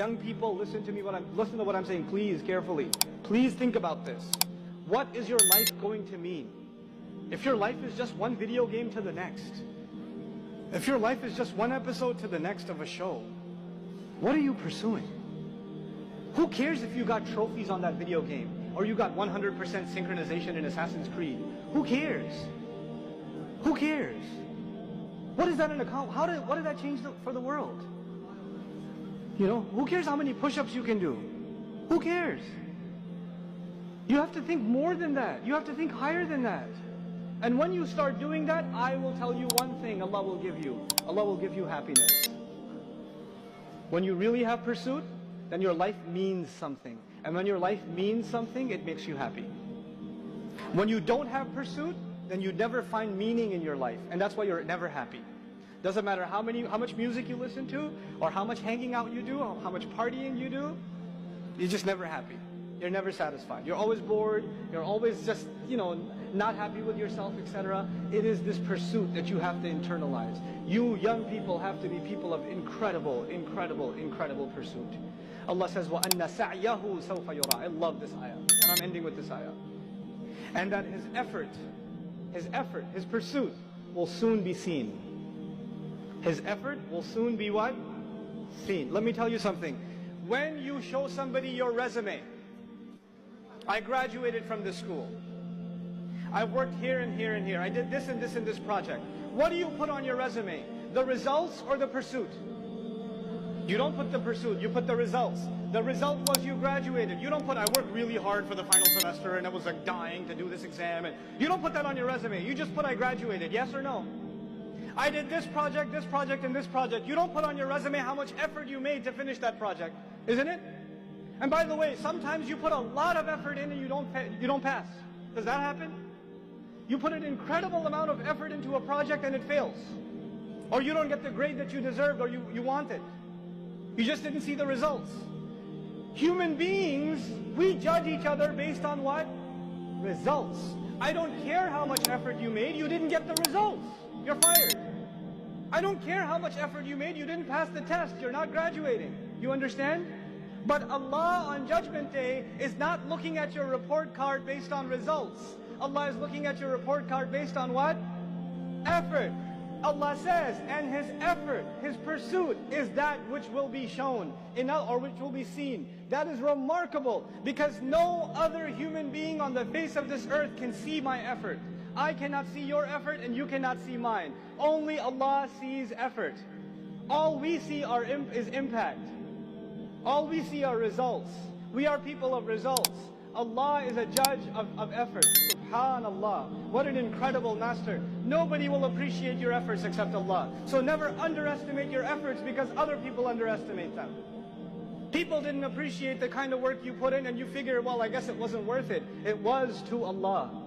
young people, listen to what I'm saying, please, carefully. Please think about this. What is your life going to mean? If your life is just one video game to the next, if your life is just one episode to the next of a show, what are you pursuing? Who cares if you got trophies on that video game, or you got 100% synchronization in Assassin's Creed? Who cares? Who cares? What is that an account? What did that change for the world? You know, who cares how many push-ups you can do? Who cares? You have to think more than that. You have to think higher than that. And when you start doing that, I will tell you one thing Allah will give you. Allah will give you happiness. When you really have pursuit, then your life means something. And when your life means something, it makes you happy. When you don't have pursuit, then you never find meaning in your life. And that's why you're never happy. Doesn't matter how much music you listen to, or how much hanging out you do, or how much partying you do, you're just never happy. You're never satisfied. You're always bored. You're always just, not happy with yourself, etc. It is this pursuit that you have to internalize. You young people have to be people of incredible, incredible, incredible pursuit. Allah says, وَأَنَّ سَعْيَهُ سَوْفَ يُرَى. I love this ayah. And I'm ending with this ayah. And that his effort, his pursuit will soon be seen. His effort will soon be what? Seen. Let me tell you something. When you show somebody your resume, I graduated from this school. I've worked here and here and here. I did this and this and this project. What do you put on your resume? The results or the pursuit? You don't put the pursuit, you put the results. The result was you graduated. You don't put, I worked really hard for the final semester and I was like dying to do this exam. And you don't put that on your resume. You just put I graduated, yes or no? I did this project, and this project. You don't put on your resume how much effort you made to finish that project, isn't it? And by the way, sometimes you put a lot of effort in and you don't pass. Does that happen? You put an incredible amount of effort into a project and it fails. Or you don't get the grade that you deserved or you wanted. You just didn't see the results. Human beings, we judge each other based on what? Results. I don't care how much effort you made, you didn't get the results. You're fired. I don't care how much effort you made, you didn't pass the test, you're not graduating. You understand? But Allah on Judgment Day is not looking at your report card based on results. Allah is looking at your report card based on what? Effort. Allah says, and his effort, his pursuit is that which will be shown, or which will be seen. That is remarkable, because no other human being on the face of this earth can see my effort. I cannot see your effort and you cannot see mine. Only Allah sees effort. All we see is impact. All we see are results. We are people of results. Allah is a judge of effort. SubhanAllah. What an incredible master. Nobody will appreciate your efforts except Allah. So never underestimate your efforts because other people underestimate them. People didn't appreciate the kind of work you put in and you figure, well, I guess it wasn't worth it. It was to Allah.